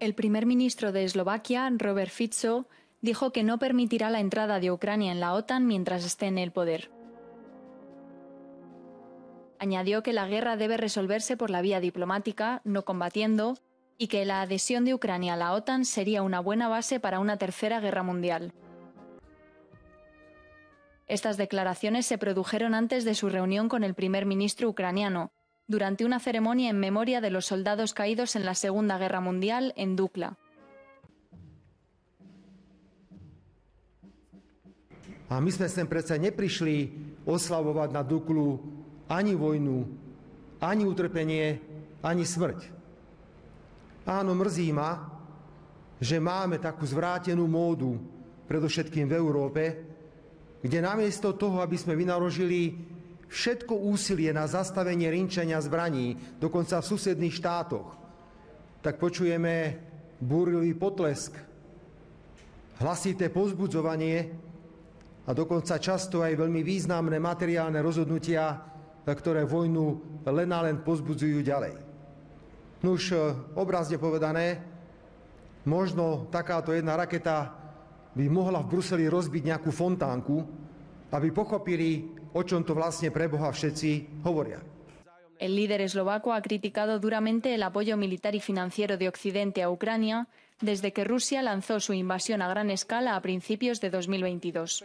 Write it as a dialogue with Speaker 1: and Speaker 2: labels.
Speaker 1: El primer ministro de Eslovaquia, Robert Fico, dijo que no permitirá la entrada de Ucrania en la OTAN mientras esté en el poder. Añadió que la guerra debe resolverse por la vía diplomática, no combatiendo, y que la adhesión de Ucrania a la OTAN sería una buena base para una tercera guerra mundial. Estas declaraciones se produjeron antes de su reunión con el primer ministro ucraniano, durante una ceremonia en memoria de los soldados caídos en la Segunda Guerra Mundial en Dukla.
Speaker 2: A my sme sem predsa neprišli oslavovať na Duklu ani vojnu, ani utrpenie, ani smrť. Áno, mrzí ma, že máme takú zvrátenú módu, predovšetkým v Európe, kde namiesto toho, aby sme vynaložili všetko úsilie na zastavenie rinčenia zbraní, dokonca v susedných štátoch, tak počujeme búrlivý potlesk, hlasité povzbudzovanie a dokonca často aj veľmi významné materiálne rozhodnutia, ktoré vojnu len a len povzbudzujú ďalej. Nuž, obrazne povedané, možno takáto jedna raketa by mohla v Bruseli rozbiť nejakú fontánku, aby pochopili, o čom to vlastne pre Boha všetci hovoria.
Speaker 1: El líder eslovaco ha criticado duramente el apoyo militar y financiero de Occidente a Ucrania desde que Rusia lanzó su invasión a gran escala a principios de 2022.